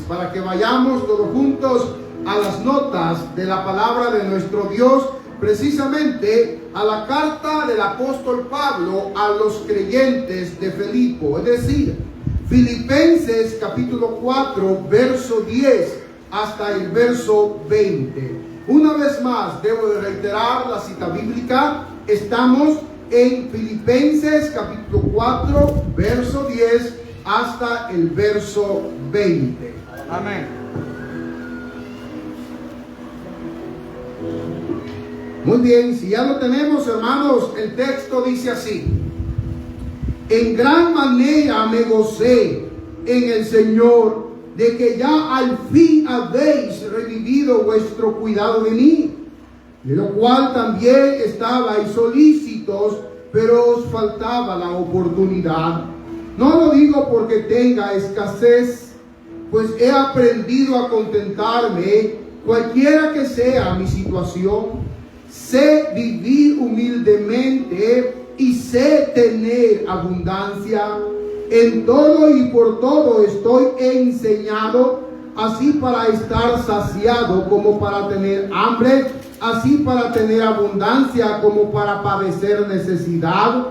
para que vayamos todos juntos a las notas de la palabra de nuestro Dios, precisamente a la carta del apóstol Pablo a los creyentes de Filipo, es decir, Filipenses capítulo 4, verso 10 hasta el verso 20. Una vez más, debo de reiterar la cita bíblica. Estamos en Filipenses capítulo 4, verso 10 hasta el verso 20. Amén. Muy bien, si ya lo tenemos, hermanos, el texto dice así: en gran manera me gocé en el Señor de que ya al fin habéis revivido vuestro cuidado de mí, de lo cual también estabais solícitos, pero os faltaba la oportunidad. No lo digo porque tenga escasez, pues he aprendido a contentarme cualquiera que sea mi situación. Sé vivir humildemente y sé tener abundancia. En todo y por todo estoy enseñado, así para estar saciado como para tener hambre, así para tener abundancia como para padecer necesidad.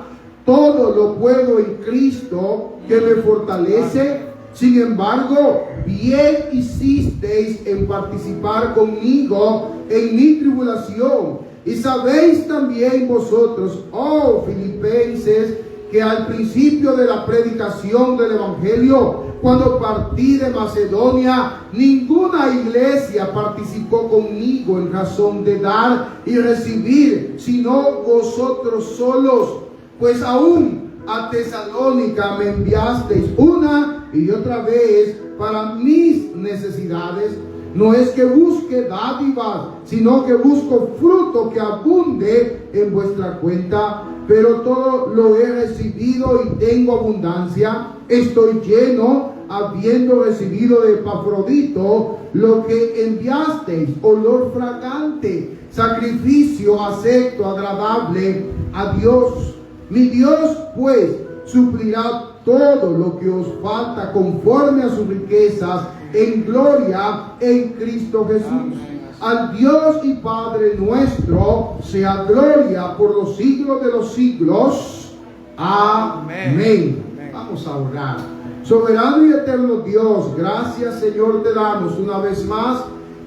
Todo lo puedo en Cristo que me fortalece. Sin embargo, bien hicisteis en participar conmigo en mi tribulación. Y sabéis también vosotros, oh filipenses, que al principio de la predicación del Evangelio, cuando partí de Macedonia, ninguna iglesia participó conmigo en razón de dar y recibir, sino vosotros solos. Pues aún a Tesalónica me enviasteis una y otra vez para mis necesidades. No es que busque dádivas, sino que busco fruto que abunde en vuestra cuenta. Pero todo lo he recibido y tengo abundancia. Estoy lleno, habiendo recibido de Epafrodito lo que enviasteis, olor fragante, sacrificio acepto, agradable a Dios. Mi Dios, pues, suplirá todo lo que os falta conforme a sus riquezas en gloria en Cristo Jesús. Amén. Al Dios y Padre nuestro sea gloria por los siglos de los siglos. Amén. Amén. Vamos a orar. Soberano y eterno Dios, gracias, Señor, te damos una vez más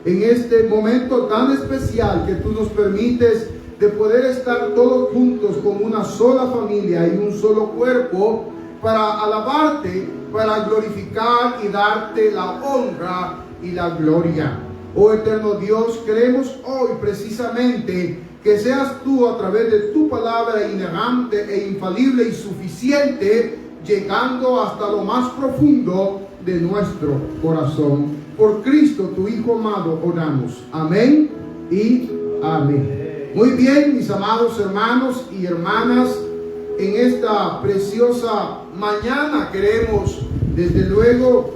en este momento tan especial que tú nos permites de poder estar todos juntos como una sola familia y un solo cuerpo para alabarte, para glorificar y darte la honra y la gloria. Oh eterno Dios, queremos hoy precisamente que seas tú a través de tu palabra inerrante e infalible y suficiente, llegando hasta lo más profundo de nuestro corazón. Por Cristo, tu Hijo amado, oramos. Amén y amén. Muy bien, mis amados hermanos y hermanas, en esta preciosa mañana queremos desde luego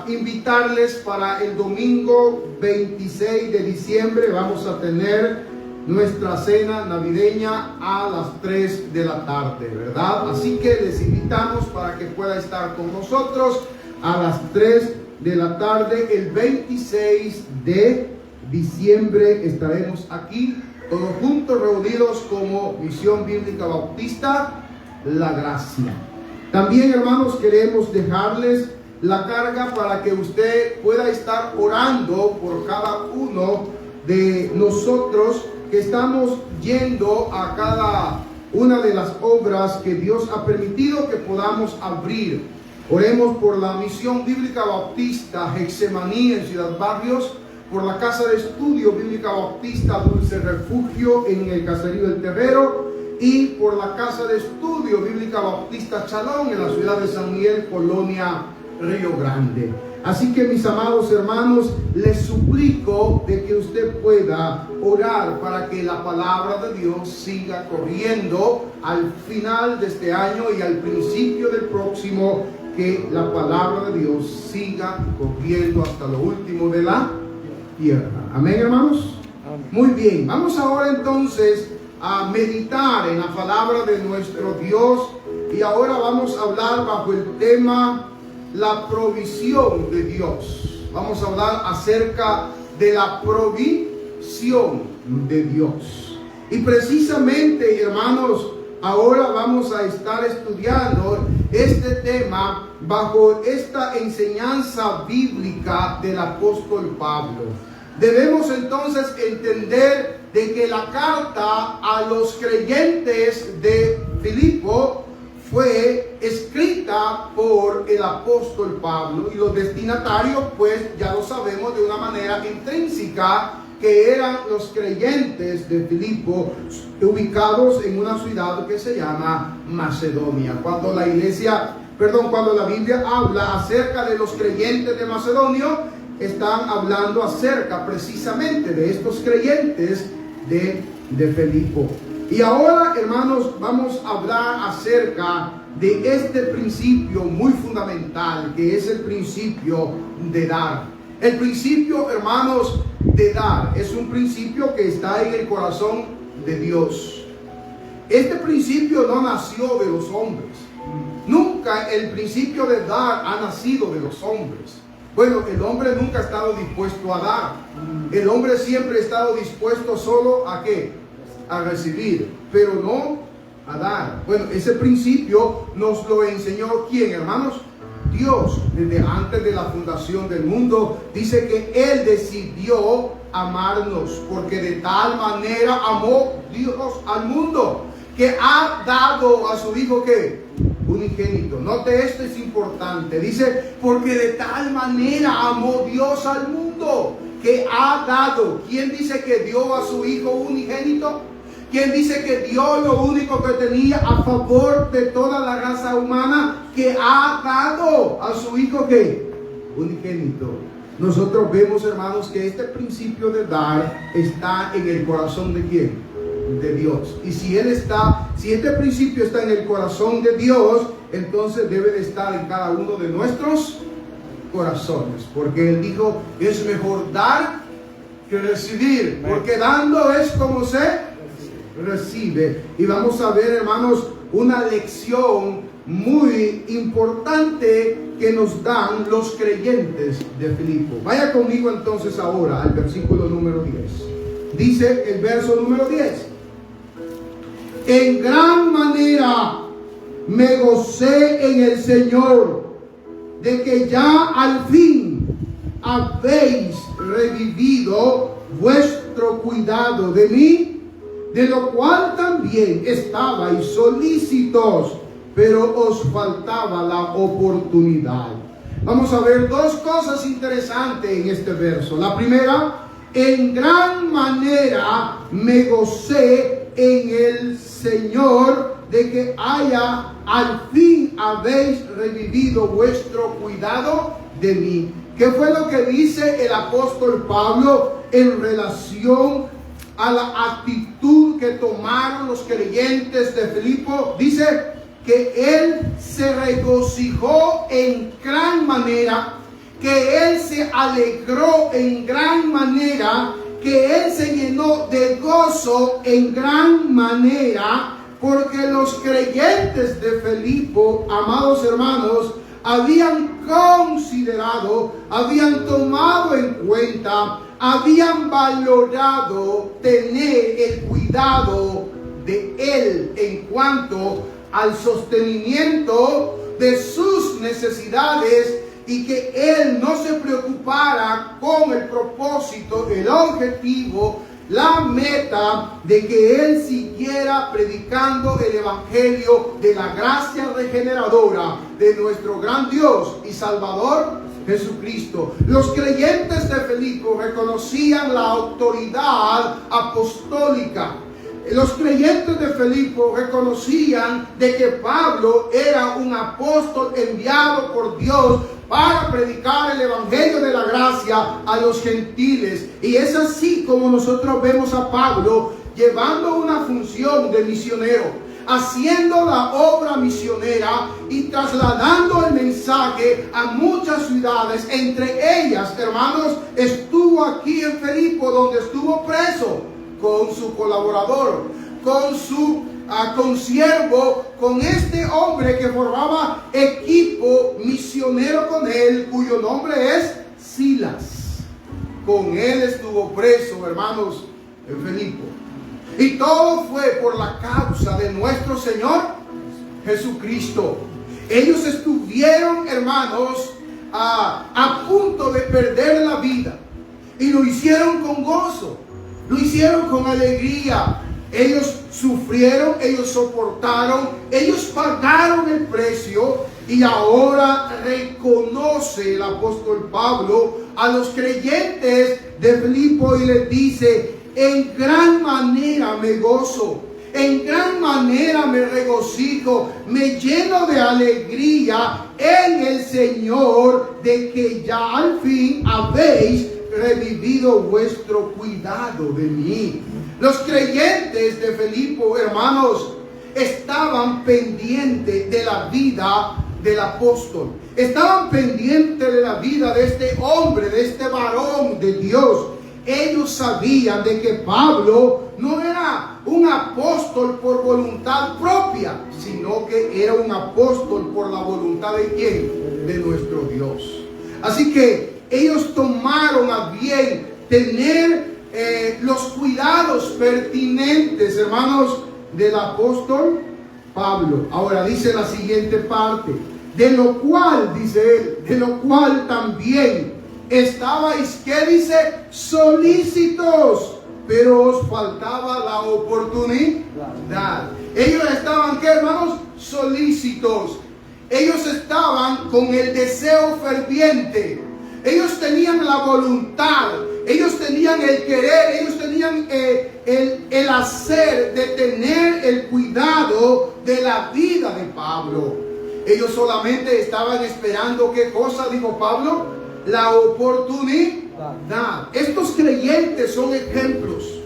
invitarles para el domingo 26 de diciembre. Vamos a tener nuestra cena navideña a las 3 de la tarde, ¿verdad? Así que les invitamos para que pueda estar con nosotros a las 3 de la tarde. El 26 de diciembre estaremos aquí todos juntos reunidos como Misión Bíblica Bautista La Gracia. También, hermanos, queremos dejarles la carga para que usted pueda estar orando por cada uno de nosotros que estamos yendo a cada una de las obras que Dios ha permitido que podamos abrir. Oremos por la Misión Bíblica Bautista Getsemaní en Ciudad Barrios, por la Casa de Estudio Bíblica Bautista Dulce Refugio en el Caserío del Terrero, y por la Casa de Estudio Bíblica Bautista Chalón en la ciudad de San Miguel, Colonia Río Grande. Así que, mis amados hermanos, les suplico de que usted pueda orar para que la palabra de Dios siga corriendo al final de este año y al principio del próximo, que la palabra de Dios siga corriendo hasta lo último de la tierra. Amén, hermanos. Amén. Muy bien, vamos ahora entonces a meditar en la palabra de nuestro Dios, y ahora vamos a hablar bajo el tema la provisión de Dios. Vamos a hablar acerca de la provisión de Dios. Y precisamente, hermanos, ahora vamos a estar estudiando este tema bajo esta enseñanza bíblica del apóstol Pablo. Debemos entonces entender de que la carta a los creyentes de Filipo fue escrita por el apóstol Pablo, y los destinatarios, pues ya lo sabemos de una manera intrínseca, que eran los creyentes de Filipo, ubicados en una ciudad que se llama Macedonia. Cuando la Biblia habla acerca de los creyentes de Macedonia, están hablando acerca precisamente de estos creyentes de Filipo. Y ahora, hermanos, vamos a hablar acerca de este principio muy fundamental, que es el principio de dar. El principio, hermanos, de dar es un principio que está en el corazón de Dios. Este principio no nació de los hombres. Nunca el principio de dar ha nacido de los hombres. Bueno, el hombre nunca ha estado dispuesto a dar. El hombre siempre ha estado dispuesto solo a ¿qué? A recibir, pero no a dar. Bueno, ese principio nos lo enseñó ¿quién, hermanos? Dios. Desde antes de la fundación del mundo, dice que Él decidió amarnos, porque de tal manera amó Dios al mundo, que ha dado a su Hijo ¿qué? Unigénito. Note, esto es importante. Dice, porque de tal manera amó Dios al mundo, que ha dado. ¿Quién dice que dio a su Hijo unigénito? ¿Quién dice que dio lo único que tenía a favor de toda la raza humana? Que ha dado a su Hijo ¿qué? Unigénito. Nosotros vemos, hermanos, que este principio de dar está en el corazón de ¿quién? De Dios. Y si este principio está en el corazón de Dios, entonces debe de estar en cada uno de nuestros corazones, porque Él dijo que es mejor dar que recibir, porque dando es como se recibe. Y vamos a ver, hermanos, una lección muy importante que nos dan los creyentes de Filipo. Vaya conmigo entonces ahora al versículo número 10. Dice el verso número 10: en gran manera me gocé en el Señor de que ya al fin habéis revivido vuestro cuidado de mí, de lo cual también estabais solícitos, pero os faltaba la oportunidad. Vamos a ver dos cosas interesantes en este verso. La primera, en gran manera me gocé en el Señor de que al fin habéis revivido vuestro cuidado de mí. ¿Qué fue lo que dice el apóstol Pablo en relación a la actitud que tomaron los creyentes de Filipo? Dice que él se regocijó en gran manera, que él se alegró en gran manera, que él se llenó de gozo en gran manera, porque los creyentes de Filipo, amados hermanos, habían considerado, habían tomado en cuenta, habían valorado tener el cuidado de él en cuanto al sostenimiento de sus necesidades, y que él no se preocupara con el propósito, el objetivo, la meta de que él siguiera predicando el evangelio de la gracia regeneradora de nuestro gran Dios y Salvador Jesucristo. Los creyentes de Filipo reconocían la autoridad apostólica. Los creyentes de Filipo reconocían de que Pablo era un apóstol enviado por Dios para predicar el evangelio de la gracia a los gentiles. Y es así como nosotros vemos a Pablo llevando una función de misionero, haciendo la obra misionera y trasladando el mensaje a muchas ciudades. Entre ellas, hermanos, estuvo aquí en Filipo, donde estuvo preso, con su colaborador, con su consiervo con este hombre que formaba equipo misionero con él, cuyo nombre es Silas. Con él estuvo preso, hermanos, en Filipo. Y todo fue por la causa de nuestro Señor Jesucristo. Ellos estuvieron, hermanos, a punto de perder la vida. Y lo hicieron con gozo, lo hicieron con alegría. Ellos sufrieron, ellos soportaron, ellos pagaron el precio. Y ahora reconoce el apóstol Pablo a los creyentes de Filipo y les dice: en gran manera me gozo, en gran manera me regocijo, me lleno de alegría en el Señor, de que ya al fin habéis revivido vuestro cuidado de mí. Los creyentes de Filipo, hermanos, estaban pendientes de la vida del apóstol. Estaban pendientes de la vida de este hombre, de este varón de Dios. Ellos sabían de que Pablo no era un apóstol por voluntad propia, sino que era un apóstol por la voluntad de ¿quién? De nuestro Dios. Así que ellos tomaron a bien tener los cuidados pertinentes, hermanos, del apóstol Pablo. Ahora dice la siguiente parte: de lo cual, dice él, de lo cual también estabais, ¿qué dice? Solícitos, pero os faltaba la oportunidad. Ellos estaban, ¿qué, hermanos? Solícitos. Ellos estaban con el deseo ferviente. Ellos tenían la voluntad, ellos tenían el querer, ellos tenían el hacer de tener el cuidado de la vida de Pablo. Ellos solamente estaban esperando, ¿qué cosa dijo Pablo? La oportunidad. Estos creyentes son ejemplos.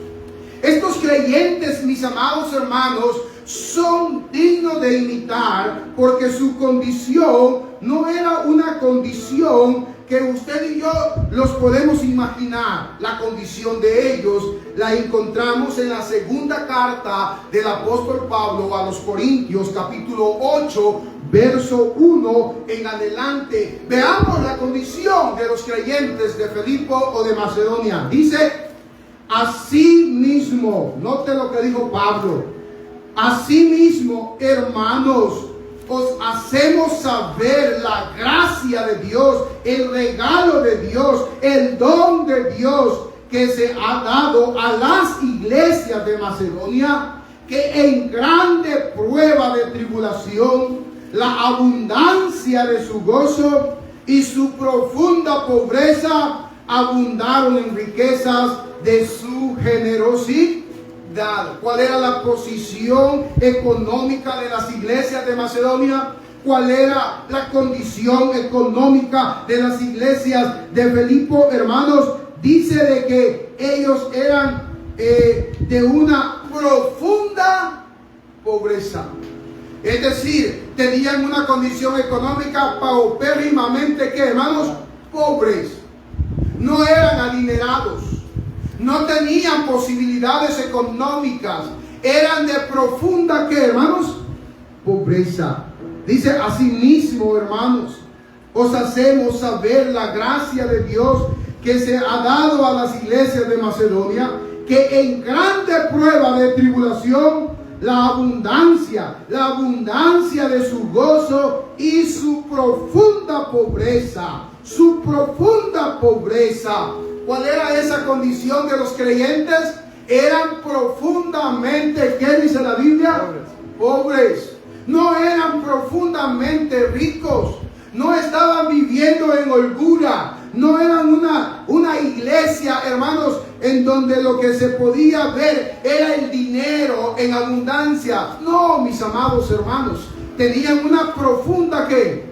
Estos creyentes, mis amados hermanos, son dignos de imitar, porque su condición no era una condición que usted y yo los podemos imaginar. La condición de ellos la encontramos en la segunda carta del apóstol Pablo a los Corintios, capítulo 8, verso 1 en adelante. Veamos la condición de los creyentes de Filipo o de Macedonia. Dice: asimismo, note lo que dijo Pablo, asimismo, hermanos, os hacemos saber la gracia de Dios, el regalo de Dios, el don de Dios que se ha dado a las iglesias de Macedonia, que en grande prueba de tribulación, la abundancia de su gozo y su profunda pobreza abundaron en riquezas de su generosidad. ¿Cuál era la posición económica de las iglesias de Macedonia? ¿Cuál era la condición económica de las iglesias de Filipo, hermanos? Dice de que ellos eran de una profunda pobreza. Es decir, tenían una condición económica paupérrimamente, ¿qué, hermanos? Pobres. No eran adinerados. No tenían posibilidades económicas. Eran de profunda, ¿qué, hermanos? Pobreza. Dice: asimismo, hermanos, os hacemos saber la gracia de Dios que se ha dado a las iglesias de Macedonia, que en grande prueba de tribulación, la abundancia de su gozo y su profunda pobreza. Su profunda pobreza. ¿Cuál era esa condición de los creyentes? Eran profundamente, ¿qué dice la Biblia? Pobres. No eran profundamente ricos. No estaban viviendo en holgura. No eran una iglesia, hermanos, en donde lo que se podía ver era el dinero en abundancia. No, mis amados hermanos. Tenían una profunda, ¿qué?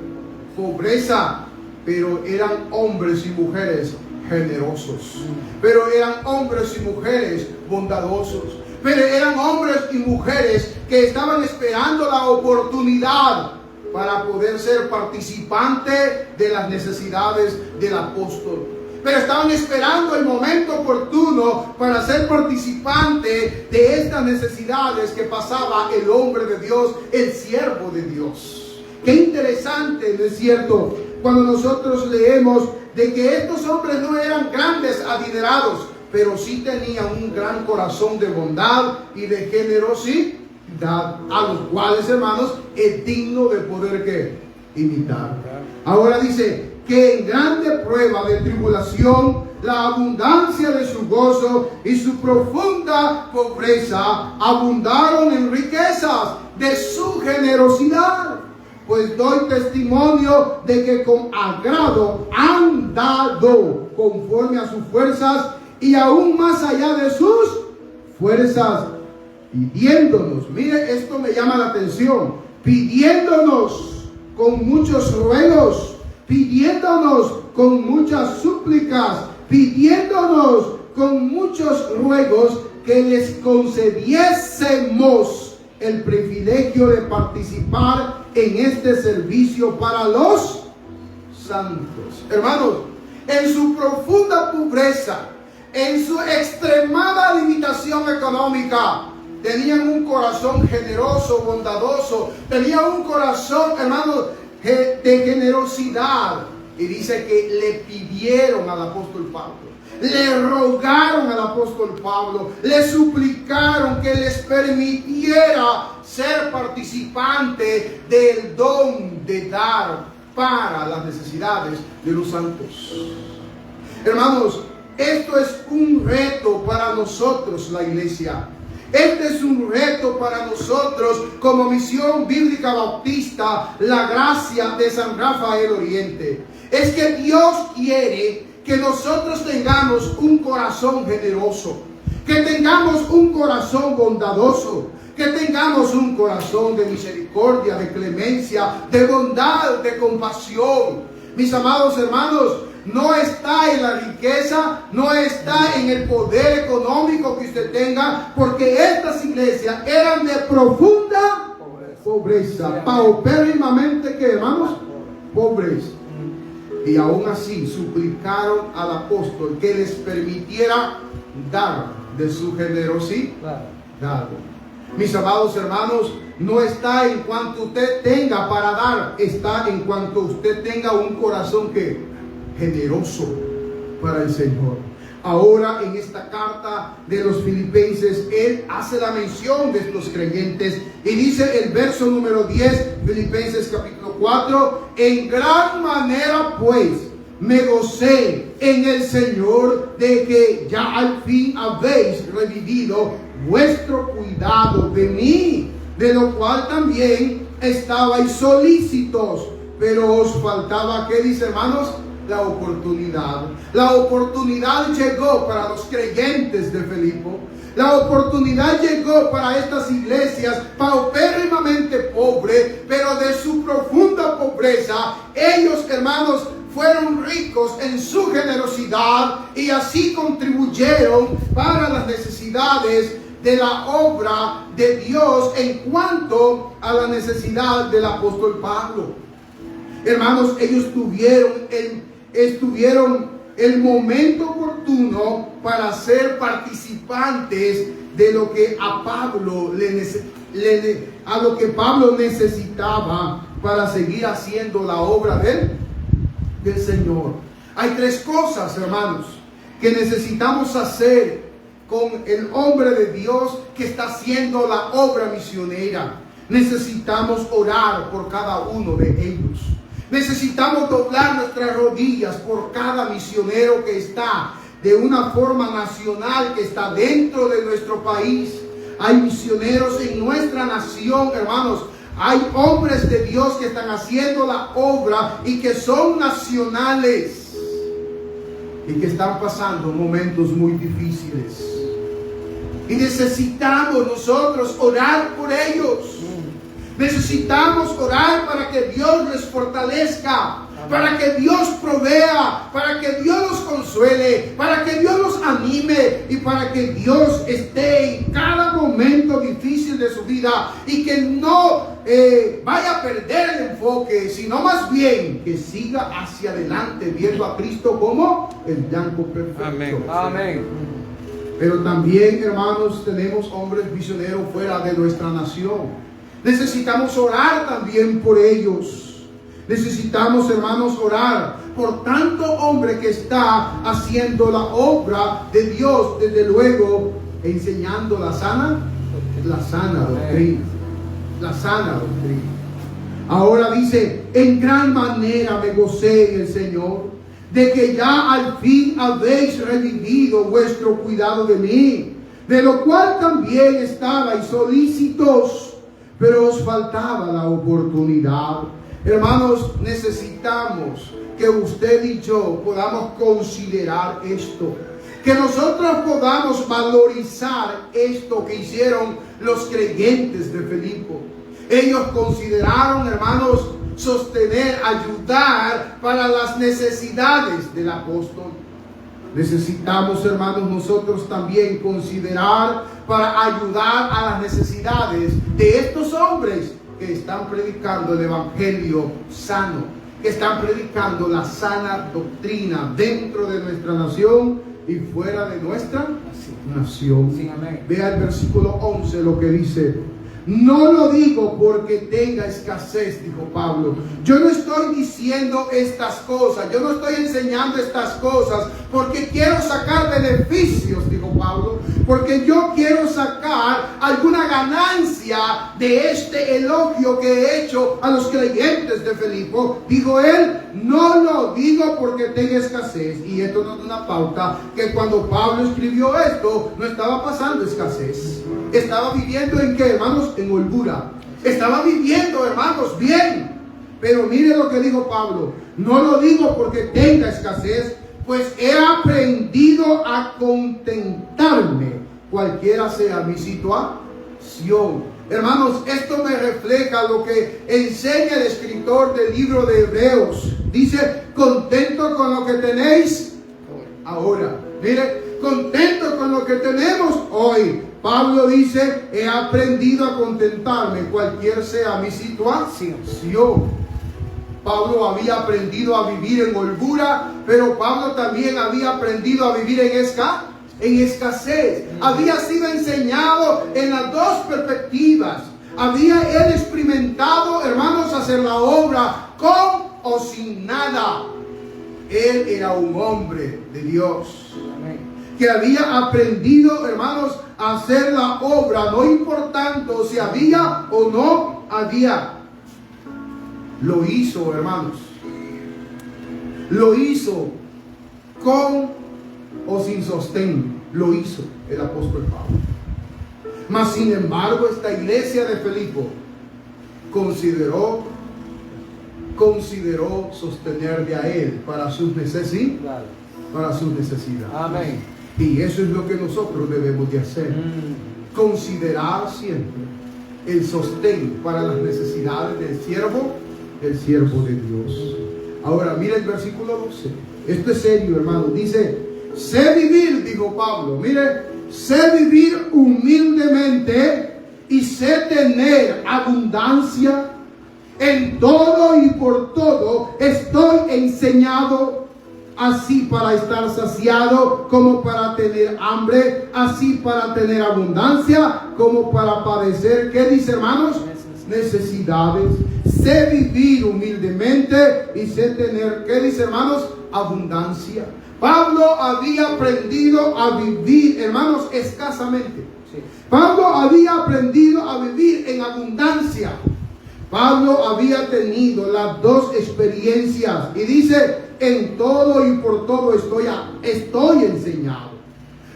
Pobreza. Pero eran hombres y mujeres generosos, pero eran hombres y mujeres bondadosos, pero eran hombres y mujeres que estaban esperando la oportunidad para poder ser participante de las necesidades del apóstol. pero estaban esperando el momento oportuno para ser participante de estas necesidades que pasaba el hombre de Dios, el siervo de Dios. Qué interesante, ¿no es cierto? Cuando nosotros leemos de que estos hombres no eran grandes adinerados, pero sí tenían un gran corazón de bondad y de generosidad, a los cuales, hermanos, es digno de poder ¿qué? Imitar. Ahora dice que en grande prueba de tribulación, la abundancia de su gozo y su profunda pobreza abundaron en riquezas de su generosidad. Pues doy testimonio de que con agrado han dado conforme a sus fuerzas y aún más allá de sus fuerzas, pidiéndonos, mire, esto me llama la atención, pidiéndonos con muchos ruegos, pidiéndonos con muchas súplicas, pidiéndonos con muchos ruegos que les concediésemos el privilegio de participar en este servicio para los santos. Hermanos, en su profunda pobreza, en su extremada limitación económica, tenían un corazón generoso, bondadoso, tenían un corazón, hermanos, de generosidad. Y dice que le pidieron al apóstol Pablo, le rogaron al apóstol Pablo, le suplicaron que les permitiera ser participante del don de dar para las necesidades de los santos. Hermanos, esto es un reto para nosotros, la iglesia. Este es un reto para nosotros como Misión Bíblica Bautista, la Gracia de San Rafael Oriente. Es que Dios quiere que nosotros tengamos un corazón generoso, que tengamos un corazón bondadoso, que tengamos un corazón de misericordia, de clemencia, de bondad, de compasión. Mis amados hermanos, no está en la riqueza, no está en el poder económico que usted tenga, porque estas iglesias eran de profunda pobreza, paupérrimamente, ¿qué, hermanos? Pobres. Y aún así suplicaron al apóstol que les permitiera dar de su generosidad. Mis amados hermanos, no está en cuanto usted tenga para dar, está en cuanto usted tenga un corazón que generoso para el Señor. Ahora en esta carta de los Filipenses, él hace la mención de estos creyentes y dice el verso número 10, Filipenses capítulo 4, en gran manera pues me gocé en el Señor de que ya al fin habéis revivido vuestro cuidado de mí, de lo cual también estabais solícitos, pero os faltaba, ¿qué dice, hermanos? La oportunidad. La oportunidad llegó para los creyentes de Filipo. La oportunidad llegó para estas iglesias paupérrimamente pobres, pero de su profunda pobreza, ellos, hermanos, fueron ricos en su generosidad y así contribuyeron para las necesidades de la obra de Dios en cuanto a la necesidad del apóstol Pablo. Hermanos, ellos estuvieron el momento oportuno para ser participantes de lo que a Pablo Pablo necesitaba para seguir haciendo la obra del Señor. Hay tres cosas, hermanos, que necesitamos hacer con el hombre de Dios que está haciendo la obra misionera. Necesitamos orar por cada uno de ellos. Necesitamos doblar nuestras rodillas por cada misionero que está de una forma nacional, que está dentro de nuestro país. Hay misioneros en nuestra nación, hermanos. Hay hombres de Dios que están haciendo la obra y que son nacionales y que están pasando momentos muy difíciles. Y necesitamos nosotros orar por ellos. Necesitamos orar para que Dios les fortalezca, para que Dios provea, para que Dios los consuele, para que Dios los anime y para que Dios esté en cada momento momento difícil de su vida y que no vaya a perder el enfoque, sino más bien que siga hacia adelante viendo a Cristo como el blanco perfecto. Amén. Amén. Pero también, hermanos, tenemos hombres misioneros fuera de nuestra nación. Necesitamos orar también por ellos. Necesitamos, hermanos, orar por tanto hombre que está haciendo la obra de Dios, desde luego, enseñando la sana doctrina. La sana doctrina. Ahora dice, en gran manera me gocé en el Señor, de que ya al fin habéis revivido vuestro cuidado de mí, de lo cual también estabais solícitos, pero os faltaba la oportunidad. Hermanos, necesitamos que usted y yo podamos considerar esto, que nosotros podamos valorizar esto que hicieron los creyentes de Filipo. Ellos consideraron, hermanos, sostener, ayudar para las necesidades del apóstol. Necesitamos, hermanos, nosotros también considerar para ayudar a las necesidades de estos hombres que están predicando el evangelio sano, que están predicando la sana doctrina dentro de nuestra nación y fuera de nuestra nación. Sí, amén. Vea el versículo 11 lo que dice. No lo digo porque tenga escasez, dijo Pablo. Yo no estoy diciendo estas cosas, yo no estoy enseñando estas cosas porque quiero sacar beneficios, dijo Pablo, porque yo quiero sacar alguna ganancia de este elogio que he hecho a los creyentes de Filipo. Dijo él, no lo digo porque tenga escasez. Y esto nos da una pauta que cuando Pablo escribió esto, no estaba pasando escasez. Estaba viviendo en qué, hermanos, en holgura. Estaba viviendo, hermanos, bien. Pero mire lo que dijo Pablo. No lo digo porque tenga escasez, pues he aprendido a contentarme, cualquiera sea mi situación. Hermanos, esto me refleja lo que enseña el escritor del libro de Hebreos. Dice, contento con lo que tenéis ahora. Mire, contento con lo que tenemos hoy. Pablo dice, he aprendido a contentarme, cualquier sea mi situación. Pablo había aprendido a vivir en holgura, pero Pablo también había aprendido a vivir en escasez. Había sido enseñado en las dos perspectivas. Había él experimentado, hermanos, hacer la obra con o sin nada. Él era un hombre de Dios, que había aprendido, hermanos, a hacer la obra, no importando si había o no había. Lo hizo, hermanos. Lo hizo con o sin sostén. Lo hizo el apóstol Pablo. Mas sin embargo, esta iglesia de Filipo consideró sostenerle a él para sus necesidades. Amén. Y eso es lo que nosotros debemos de hacer. Considerar siempre el sostén para las necesidades del siervo de Dios. Ahora, mira el versículo 12. Esto es serio, hermano. Dice, sé vivir, dijo Pablo. Mire, sé vivir humildemente y sé tener abundancia. En todo y por todo estoy enseñado, así para estar saciado como para tener hambre, así para tener abundancia como para padecer, ¿qué dice, hermanos? Necesidades. Sé vivir humildemente y sé tener, ¿qué dice, hermanos? Abundancia. Pablo había aprendido a vivir, hermanos, escasamente. Pablo había aprendido a vivir en abundancia. Pablo había tenido las dos experiencias y dice, en todo y por todo estoy enseñado.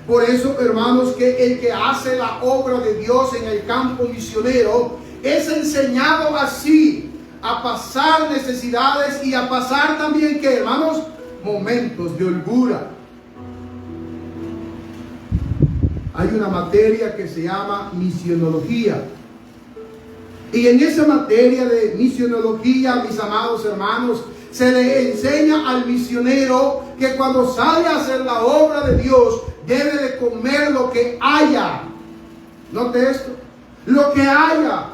Por eso, hermanos, que el que hace la obra de Dios en el campo misionero es enseñado así, a pasar necesidades y a pasar también, ¿qué, hermanos? Momentos de holgura. Hay una materia que se llama misionología. Y en esa materia de misionología, mis amados hermanos, se le enseña al misionero que cuando sale a hacer la obra de Dios, debe de comer lo que haya. Note esto. Lo que haya.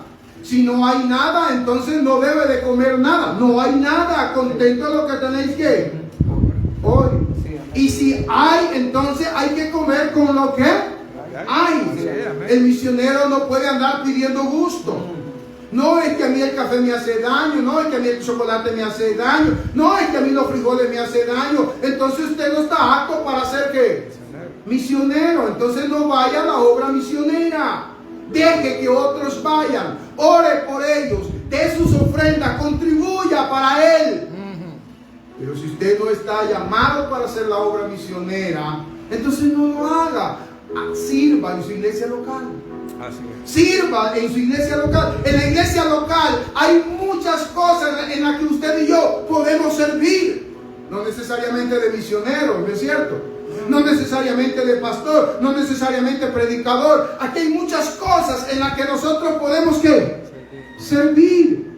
Si no hay nada, entonces no debe de comer nada. No hay nada. Contento lo que tenéis que hoy. Y si hay, entonces hay que comer con lo que hay. El misionero no puede andar pidiendo gusto. No es que a mí el café me hace daño, no es que a mí el chocolate me hace daño, no es que a mí los frijoles me hace daño. Entonces usted no está apto para ser ¿qué? Misionero. Entonces no vaya a la obra misionera. Deje que otros vayan. Ore por ellos. Dé sus ofrendas. Contribuya para él. Pero si usted no está llamado para hacer la obra misionera, entonces no lo haga. Sirva en su iglesia local. Sirva en su iglesia local. En la iglesia local hay muchas cosas en las que usted y yo podemos servir. No necesariamente de misionero, ¿no es cierto? No necesariamente de pastor, no necesariamente predicador. Aquí hay muchas cosas en las que nosotros podemos ¿qué? Servir.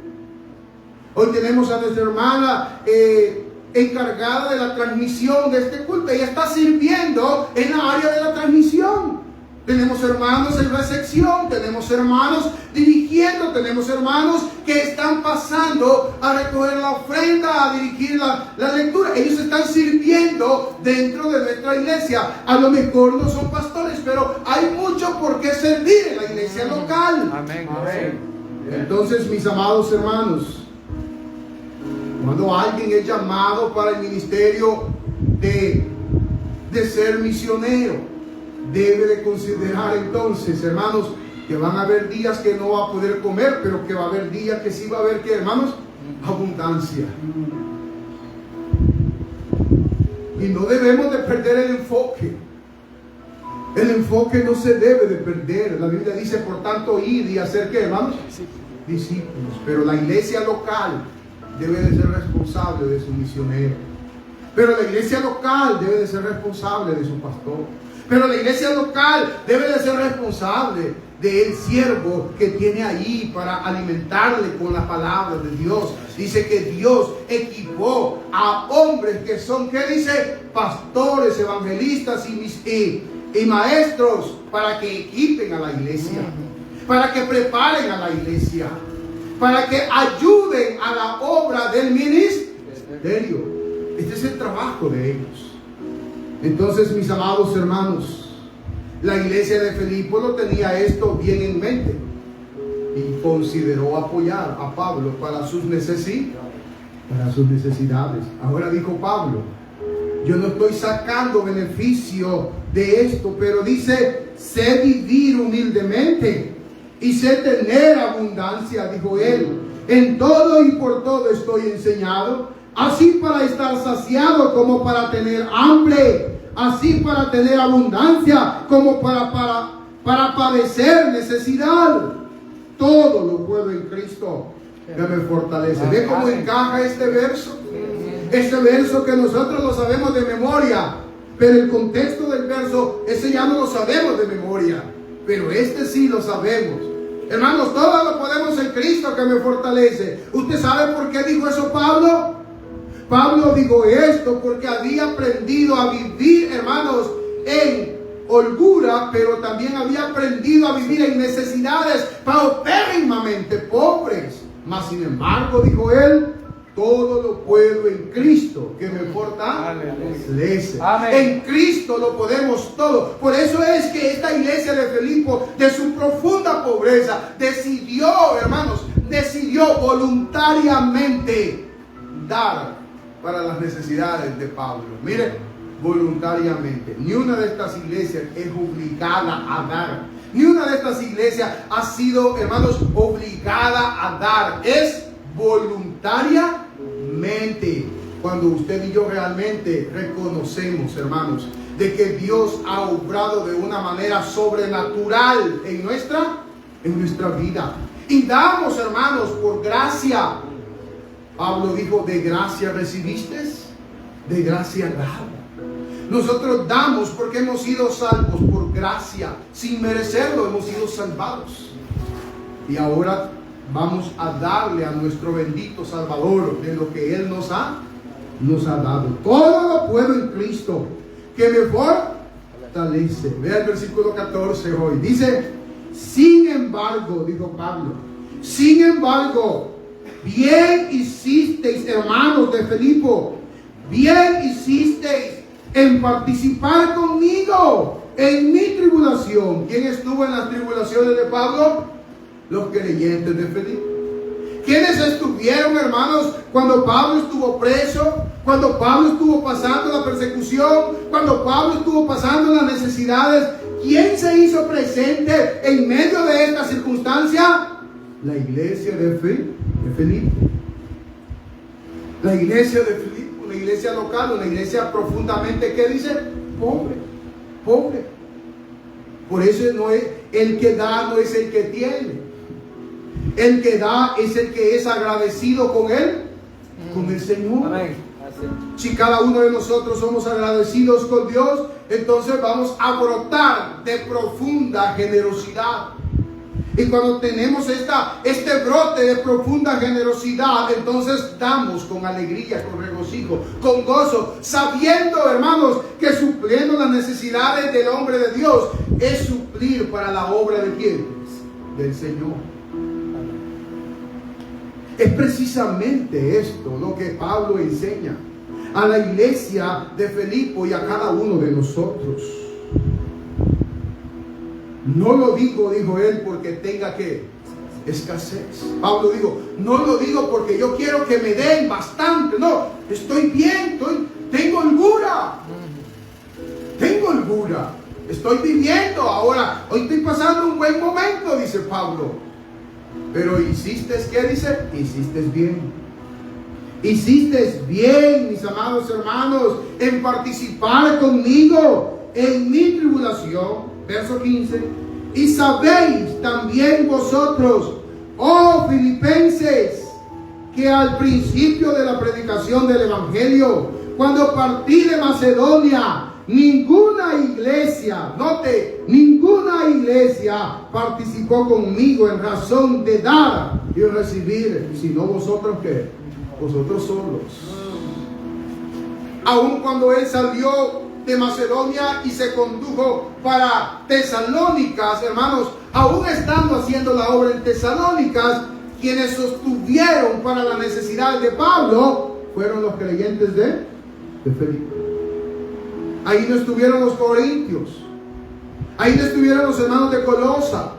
Hoy tenemos a nuestra hermana encargada de la transmisión de este culto. Ella está sirviendo en la área de la transmisión. Tenemos hermanos en recepción, tenemos hermanos dirigiendo, tenemos hermanos que están pasando a recoger la ofrenda, a dirigir la lectura. Ellos están sirviendo dentro de nuestra iglesia. A lo mejor no son pastores, pero hay mucho por qué servir en la iglesia local. Amén. Entonces, mis amados hermanos, cuando alguien es llamado para el ministerio de ser misionero, debe de considerar entonces, hermanos, que van a haber días que no va a poder comer, pero que va a haber días que sí va a haber, ¿qué, hermanos? Abundancia. Y no debemos de perder el enfoque. El enfoque no se debe de perder. La Biblia dice, por tanto, ir y hacer, ¿qué, hermanos? Discípulos. Pero la iglesia local debe de ser responsable de su misionero. Pero la iglesia local debe de ser responsable de su pastor. Pero la iglesia local debe de ser responsable del siervo que tiene ahí para alimentarle con la palabra de Dios. Dice que Dios equipó a hombres que son, ¿qué dice? Pastores, evangelistas y maestros para que equipen a la iglesia, para que preparen a la iglesia, para que ayuden a la obra del ministerio. Este es el trabajo de ellos. Entonces, mis amados hermanos, la iglesia de Filipo lo tenía esto bien en mente y consideró apoyar a Pablo para sus necesidades. Ahora dijo Pablo, yo no estoy sacando beneficio de esto, pero dice, sé vivir humildemente y sé tener abundancia, dijo él. En todo y por todo estoy enseñado, así para estar saciado como para tener hambre, así para tener abundancia como para padecer necesidad. Todo lo puedo en Cristo que me fortalece. ¿Ve cómo encaja este verso? Este verso que nosotros lo sabemos de memoria, pero el contexto del verso, ese ya no lo sabemos de memoria, pero este sí lo sabemos. Hermanos, todo lo podemos en Cristo que me fortalece. ¿Usted sabe por qué dijo eso Pablo? Pablo dijo esto porque había aprendido a vivir, hermanos, en holgura, pero también había aprendido a vivir en necesidades paupérrimamente pobres. Mas sin embargo, dijo él, todo lo puedo en Cristo que me fortalece. En Cristo lo podemos todo. Por eso es que esta iglesia de Filipo, de su profunda pobreza, decidió, hermanos, voluntariamente dar para las necesidades de Pablo. Mire, voluntariamente. Ni una de estas iglesias es obligada a dar. Ni una de estas iglesias ha sido, hermanos, obligada a dar. Es voluntariamente. Cuando usted y yo realmente reconocemos, hermanos, de que Dios ha obrado de una manera sobrenatural en nuestra vida. Y damos, hermanos, por gracia. Pablo dijo, de gracia recibiste, de gracia dado. Nosotros damos porque hemos sido salvos por gracia. Sin merecerlo hemos sido salvados. Y ahora vamos a darle a nuestro bendito Salvador de lo que Él nos ha dado. Todo lo puedo en Cristo que me fortalece. Vea el versículo 14 hoy. Dice, Sin embargo, dijo Pablo, sin embargo, bien hicisteis, hermanos de Filipo, bien hicisteis en participar conmigo en mi tribulación. ¿Quién estuvo en las tribulaciones de Pablo? Los creyentes de Filipo. ¿Quiénes estuvieron, hermanos, cuando Pablo estuvo preso? Cuando Pablo estuvo pasando la persecución, cuando Pablo estuvo pasando las necesidades. ¿Quién se hizo presente en medio de esta circunstancia? La iglesia de Filipo. La iglesia de Filipo, una iglesia local, una iglesia profundamente, ¿qué dice? Pobre, pobre. Por eso no es el que da, no es el que tiene. El que da es el que es agradecido con él, con el Señor. Amén. Si cada uno de nosotros somos agradecidos con Dios, entonces vamos a brotar de profunda generosidad. Y cuando tenemos este brote de profunda generosidad, entonces damos con alegría, con regocijo, con gozo, sabiendo, hermanos, que supliendo las necesidades del hombre de Dios es suplir para la obra de ¿quién? Del Señor. Es precisamente esto lo que Pablo enseña a la iglesia de Filipo y a cada uno de nosotros. No lo digo, dijo él, porque tenga que escasez. Pablo dijo, no lo digo porque yo quiero que me den bastante. No, estoy bien, tengo holgura. Tengo holgura. Estoy viviendo ahora. Hoy estoy pasando un buen momento, dice Pablo. Pero hiciste, ¿qué dice? Hiciste bien. Hiciste bien, mis amados hermanos, en participar conmigo en mi tribulación. Verso 15. Y sabéis también vosotros, oh filipenses, que al principio de la predicación del Evangelio, cuando partí de Macedonia, ninguna iglesia, note, ninguna iglesia participó conmigo en razón de dar y recibir, sino vosotros ¿qué? Vosotros solos. Aun cuando él salió de Macedonia y se condujo para Tesalónicas, hermanos, aún estando haciendo la obra en Tesalónicas, quienes sostuvieron para las necesidades de Pablo fueron los creyentes de Filipo. Ahí no estuvieron los corintios. Ahí no estuvieron los hermanos de Colosa.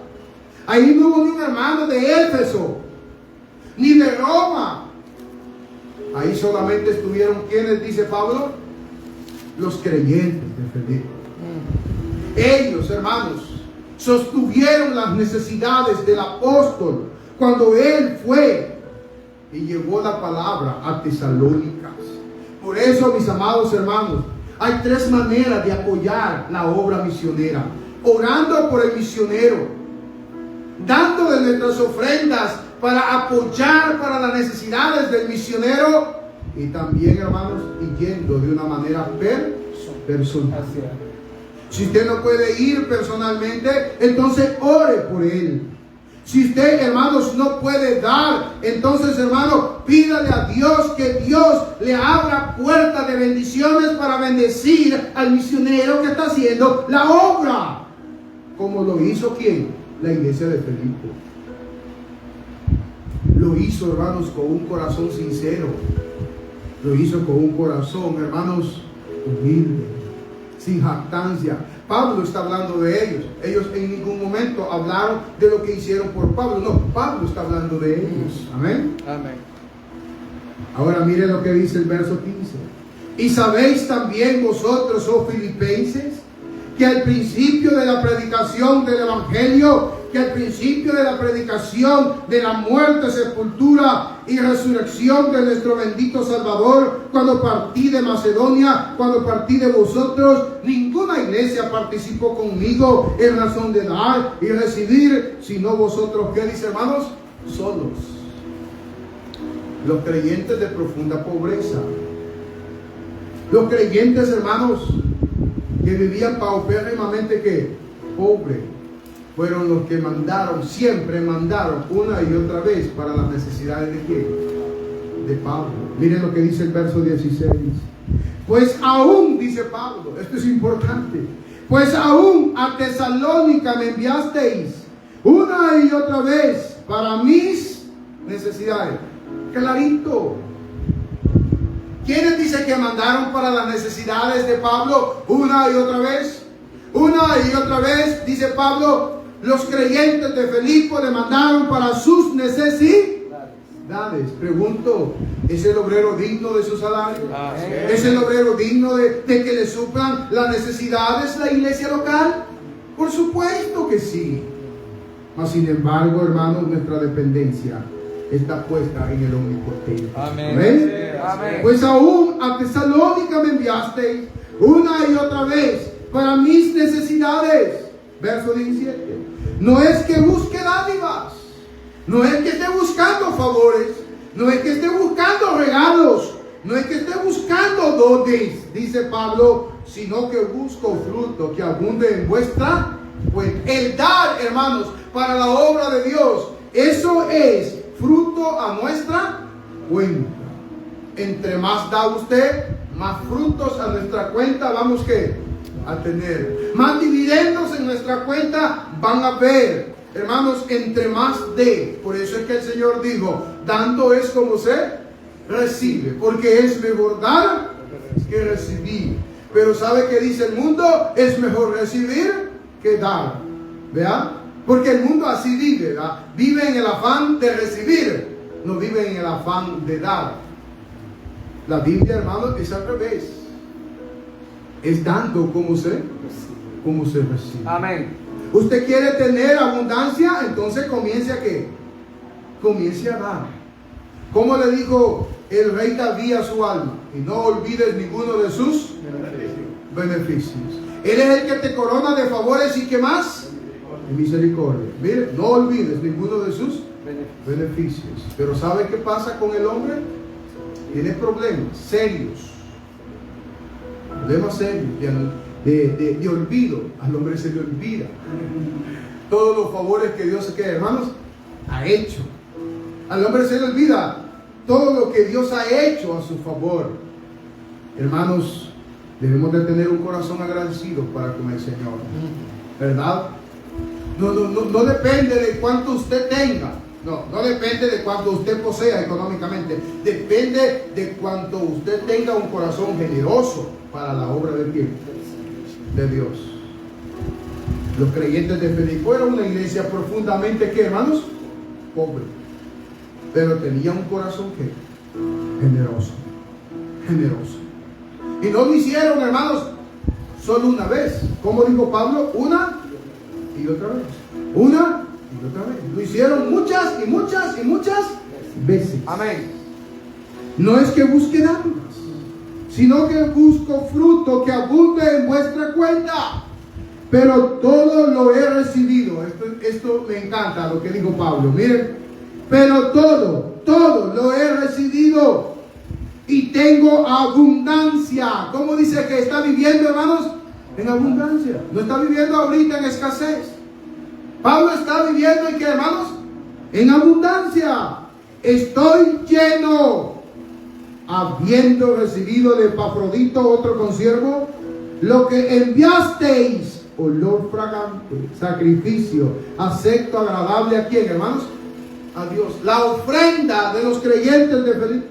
Ahí no hubo ni un hermano de Éfeso, ni de Roma. Ahí solamente estuvieron, ¿quiénes dice Pablo? Los creyentes de Filipo. Ellos, hermanos, sostuvieron las necesidades del apóstol cuando él fue y llevó la palabra a Tesalónicas. Por eso, mis amados hermanos, hay tres maneras de apoyar la obra misionera: orando por el misionero, dando de nuestras ofrendas para apoyar para las necesidades del misionero, y también, hermanos, y yendo de una manera personal. Si usted no puede ir personalmente, entonces ore por él. Si usted, hermanos, no puede dar, entonces, hermano, pídale a Dios que Dios le abra puertas de bendiciones para bendecir al misionero que está haciendo la obra. Como lo hizo ¿quién? La iglesia de Filipo. Lo hizo, hermanos, con un corazón sincero. Lo hizo con un corazón, hermanos, humilde, sin jactancia. Pablo está hablando de ellos. Ellos en ningún momento hablaron de lo que hicieron por Pablo. No, Pablo está hablando de ellos. Amén. Amén. Ahora mire lo que dice el verso 15. Y sabéis también vosotros, oh filipenses, que al principio de la predicación del Evangelio, que al principio de la predicación de la muerte, sepultura y resurrección de nuestro bendito Salvador, cuando partí de Macedonia, cuando partí de vosotros, ninguna iglesia participó conmigo en razón de dar y recibir, sino vosotros, ¿qué dice, hermanos? Solos. Los creyentes de profunda pobreza. Los creyentes, hermanos, que vivían paupérrimamente, que pobre, fueron los que mandaron, siempre mandaron una y otra vez para las necesidades de ¿quién? De Pablo. Miren lo que dice el verso 16. Pues aún, dice Pablo, esto es importante, pues aún a Tesalónica me enviasteis, una y otra vez para mis necesidades. Clarito. ¿Quiénes dicen que mandaron para las necesidades de Pablo una y otra vez? Una y otra vez, dice Pablo, los creyentes de Filipo le mandaron para sus necesidades. Pregunto, ¿es el obrero digno de su salario? ¿Es el obrero digno de que le suplan las necesidades la iglesia local? Por supuesto que sí. Mas sin embargo, hermanos, nuestra dependencia está puesta en el Omnipotente. Amén. Amén. Pues aún a Tesalónica me enviasteis una y otra vez para mis necesidades. Verso 17. No es que busque dádivas, no es que esté buscando favores, no es que esté buscando regalos, no es que esté buscando dones, dice Pablo, sino que busco fruto que abunde en vuestra cuenta. El dar, hermanos, para la obra de Dios, eso es fruto a nuestra cuenta. Entre más da usted, más frutos a nuestra cuenta vamos a tener. Más dividendos en nuestra cuenta van a ver. Hermanos, entre más dé. Por eso es que el Señor dijo, dando es como se recibe. Porque es mejor dar que recibir. Pero ¿sabe qué dice el mundo? Es mejor recibir que dar. ¿Vea? Porque el mundo así vive, ¿verdad? Vive en el afán de recibir, no vive en el afán de dar. La Biblia, hermanos, es al revés. Es dando como se recibe. Amén. Usted quiere tener abundancia, entonces comience a ¿qué? Comience a dar. Como le dijo el rey David a su alma, y no olvides ninguno de sus beneficios. Él es el que te corona de favores y ¿qué más? Misericordia. Mire, no olvides ninguno de sus beneficios. Pero ¿sabe qué pasa con el hombre? Tiene problemas serios. Problemas serios de olvido. Al hombre se le olvida todos los favores que Dios, hermanos, ha hecho. Al hombre se le olvida todo lo que Dios ha hecho a su favor. Hermanos, debemos de tener un corazón agradecido para con el Señor, ¿verdad? No depende de cuánto usted tenga. No depende de cuánto usted posea económicamente. Depende de cuánto usted tenga un corazón generoso para la obra de Dios. Los creyentes de Filipo eran una iglesia profundamente, ¿qué, hermanos? Pobre. Pero tenía un corazón ¿qué? Generoso. Y no lo hicieron, hermanos, solo una vez. Como dijo Pablo, una y otra vez. Una y otra vez. Lo hicieron muchas veces. Amén. No es que busque nada, sino que busco fruto que abunde en vuestra cuenta. Pero todo lo he recibido. Esto me encanta lo que dijo Pablo. Miren, pero todo lo he recibido y tengo abundancia. ¿Cómo dice que está viviendo, hermanos? En abundancia. No está viviendo ahorita en escasez. Pablo está viviendo en ¿qué, hermanos? En abundancia. Estoy lleno, habiendo recibido de Epafrodito, otro consiervo, lo que enviasteis, olor fragante, sacrificio, acepto, agradable a quién, hermanos? A Dios. La ofrenda de los creyentes de Filipo.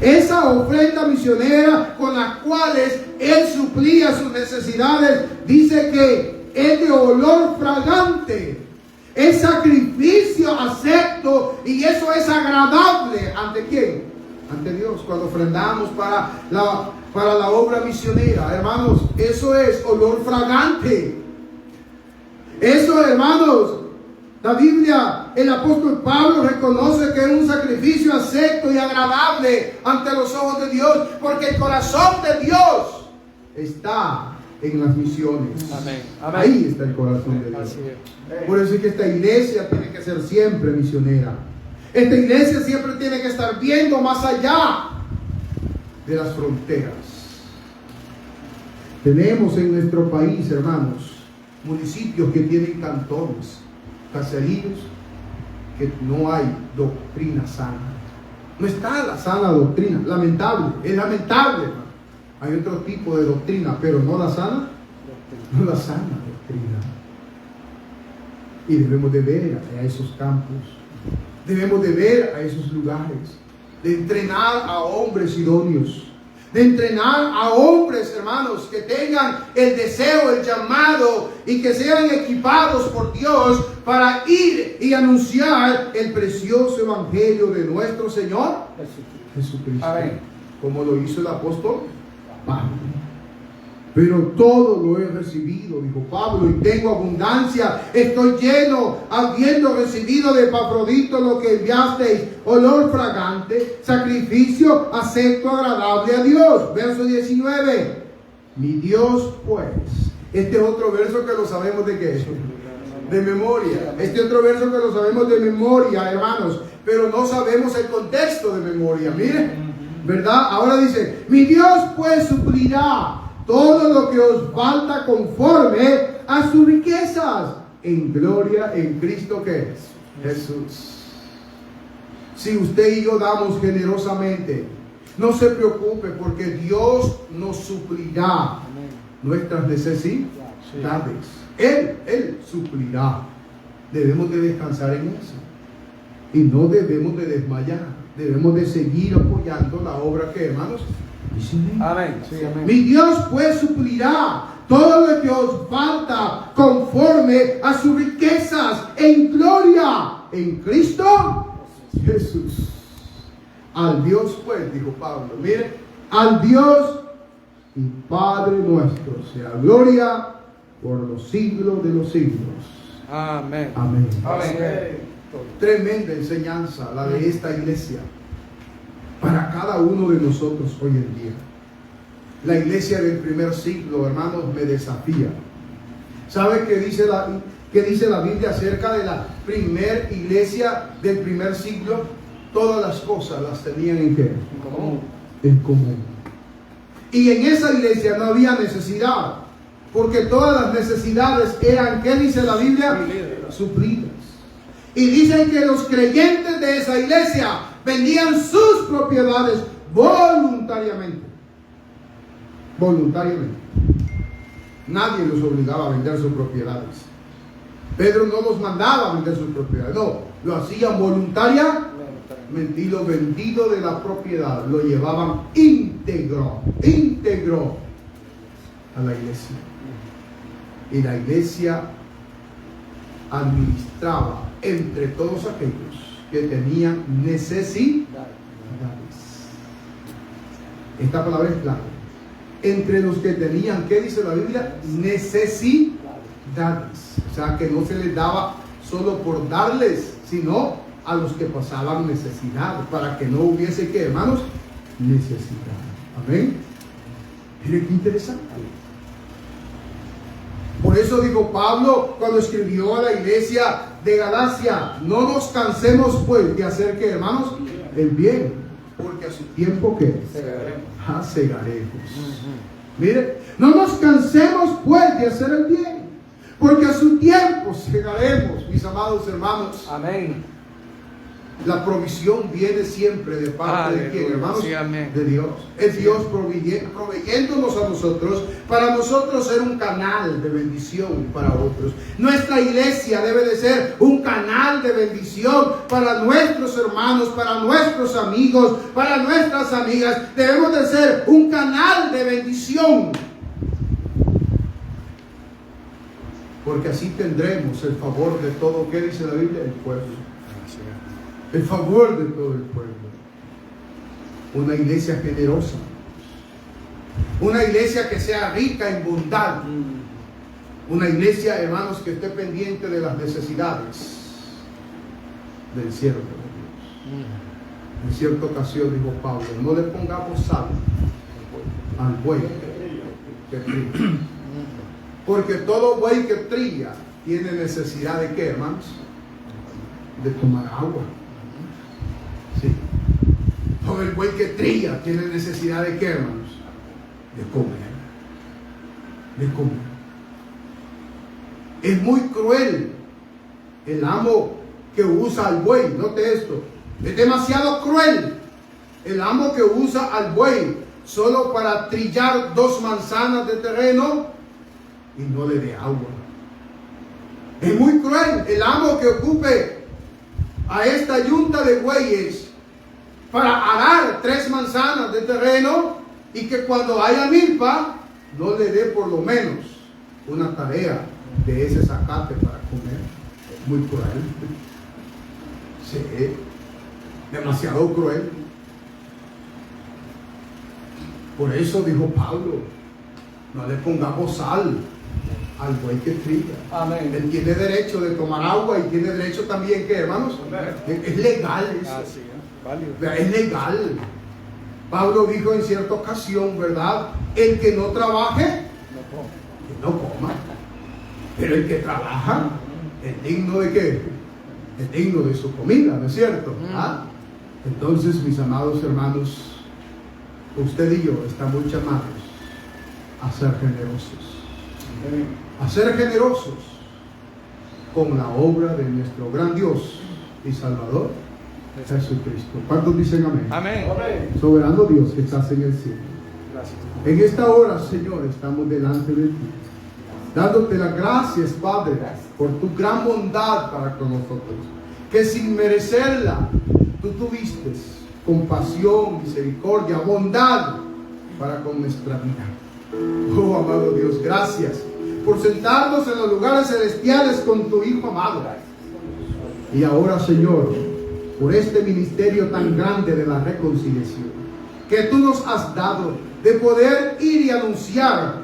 Esa ofrenda misionera con las cuales él suplía sus necesidades, dice que es de olor fragante, es sacrificio acepto, y eso es agradable ante quién, ante Dios. Cuando ofrendamos para la obra misionera, hermanos, eso es olor fragante. Eso, hermanos, la Biblia, el apóstol Pablo reconoce que es un sacrificio acepto y agradable ante los ojos de Dios, porque el corazón de Dios está en las misiones. Amén. Ahí está el corazón de Dios. Por eso es que esta iglesia tiene que ser siempre misionera. Esta iglesia siempre tiene que estar viendo más allá de las fronteras. Tenemos en nuestro país, hermanos, municipios que tienen cantones, caseríos, que no hay doctrina sana. No está la sana doctrina. Lamentable, es lamentable, hermano. Hay otro tipo de doctrina, pero no la sana, no la sana doctrina. Y debemos de ver a esos campos. Debemos de ver a esos lugares. De entrenar a hombres idóneos. De entrenar a hombres, hermanos, que tengan el deseo, el llamado y que sean equipados por Dios para ir y anunciar el precioso evangelio de nuestro Señor Jesucristo. Amén. Como lo hizo el apóstol Pablo. Pero todo lo he recibido, dijo Pablo, y tengo abundancia. Estoy lleno, habiendo recibido de Epafrodito lo que enviasteis, olor fragante, sacrificio acepto, agradable a Dios. Verso 19. Mi Dios, pues. Este es otro verso que lo sabemos de qué es. De memoria. Este otro verso que lo sabemos de memoria, hermanos. Pero no sabemos el contexto de memoria. Miren, ¿verdad? Ahora dice, mi Dios, pues, suplirá todo lo que os falta conforme a sus riquezas en gloria en Cristo, que es Jesús. Si usted y yo damos generosamente, no se preocupe, porque Dios nos suplirá nuestras necesidades. Él suplirá. Debemos de descansar en eso y no debemos de desmayar. Debemos de seguir apoyando la obra que, hermanos, Amén. Sí, amén. mi Dios pues suplirá todo lo que os falta conforme a sus riquezas en gloria en Cristo Jesús. Al Dios pues, dijo Pablo, mire, al Dios y Padre nuestro sea gloria por los siglos de los siglos. Amén. Amén. Amén. Tremenda enseñanza la de esta iglesia para cada uno de nosotros hoy en día. La iglesia del primer siglo, hermanos, me desafía. ¿Sabe qué dice la Biblia acerca de la primer iglesia del primer siglo? Todas las cosas las tenían en ¿qué? En común. En común. Y en esa iglesia no había necesidad, porque todas las necesidades eran, ¿qué dice la Biblia? Suplidas. Y dicen que los creyentes de esa iglesia vendían sus propiedades voluntariamente. Voluntariamente. Nadie los obligaba a vender sus propiedades. Pedro no los mandaba a vender sus propiedades. No, lo hacían voluntariamente. Y lo vendido de la propiedad lo llevaban íntegro a la iglesia. Y la iglesia administraba entre todos aquellos que tenían necesidades. Esta palabra es clave. Entre los que tenían, ¿qué dice la Biblia? Necesidades. O sea, que no se les daba solo por darles, sino a los que pasaban necesidad, para que no hubiese, ¿qué, hermanos? Necesidad. Amén. Miren qué interesante. Por eso dijo Pablo cuando escribió a la iglesia de Galacia: no nos cansemos pues de hacer, ¿qué, hermanos? El bien, porque a su tiempo, ¿qué? Segaremos. Mire, no nos cansemos pues de hacer el bien, porque a su tiempo segaremos, mis amados hermanos. Amén. La provisión viene siempre de parte de quién, hermanos, sí, amén. De Dios. Es Dios proveyéndonos a nosotros para nosotros ser un canal de bendición para otros. Nuestra iglesia debe de ser un canal de bendición para nuestros hermanos, para nuestros amigos, para nuestras amigas. Debemos de ser un canal de bendición, porque así tendremos el favor de todo, ¿qué dice la Biblia? El pueblo. El favor de todo el pueblo. Una iglesia generosa. Una iglesia que sea rica en bondad. Una iglesia, hermanos, que esté pendiente de las necesidades del siervo de Dios. En cierta ocasión dijo Pablo: no le pongamos sal al buey que trilla. Porque todo buey que trilla tiene necesidad de ¿qué, hermanos? De tomar agua. Sí. Todo el buey que trilla tiene necesidad de ¿qué, hermanos? De comer. De comer. Es muy cruel el amo que usa al buey. Note esto. Es demasiado cruel el amo que usa al buey solo para trillar 2 manzanas de terreno y no le dé agua. Es muy cruel el amo que ocupe a esta yunta de bueyes para arar 3 manzanas de terreno y que cuando haya milpa no le dé por lo menos una tarea de ese zacate para comer. Es muy cruel. Sí, demasiado cruel. Por eso dijo Pablo, no le pongamos sal al buey que trilla. Amén. Él tiene derecho de tomar agua y tiene derecho también, ¿qué, hermanos? Es legal eso. Así es. Válido. Es legal. Pablo dijo en cierta ocasión, ¿verdad? El que no trabaje, que no coma. Pero el que trabaja, es digno de qué? Es digno de su comida, ¿no es cierto? ¿Ah? Entonces, mis amados hermanos, usted y yo estamos llamados a ser generosos. A ser generosos con la obra de nuestro gran Dios y Salvador, Jesucristo. ¿Cuántos dicen amén? Amén. Soberano Dios que estás en el cielo. Gracias. En esta hora, Señor, estamos delante de ti, dándote las gracias, Padre, por tu gran bondad para con nosotros, que sin merecerla, tú tuviste compasión, misericordia, bondad para con nuestra vida. Oh, amado Dios, gracias por sentarnos en los lugares celestiales con tu Hijo amado. Y ahora, Señor, por este ministerio tan grande de la reconciliación que tú nos has dado, de poder ir y anunciar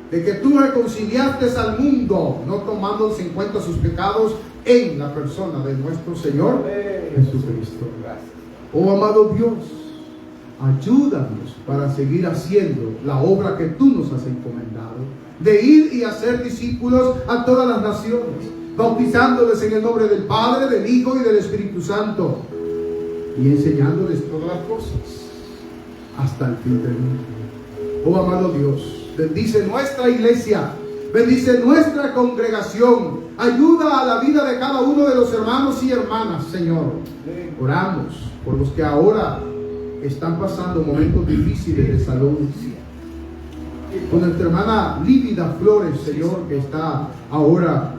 de que tú reconciliaste al mundo, no tomando en cuenta sus pecados, en la persona de nuestro Señor Jesucristo. Oh, amado Dios, ayúdanos para seguir haciendo la obra que tú nos has encomendado, de ir y hacer discípulos a todas las naciones, bautizándoles en el nombre del Padre, del Hijo y del Espíritu Santo, y enseñándoles todas las cosas hasta el fin del mundo. Oh, amado Dios, bendice nuestra iglesia, bendice nuestra congregación, ayuda a la vida de cada uno de los hermanos y hermanas, Señor. Oramos por los que ahora están pasando momentos difíciles de salud. Con nuestra hermana Lívida Flores, Señor, que está ahora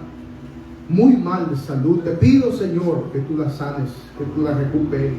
muy mal de salud. Te pido, Señor, que tú la sanes, que tú la recuperes.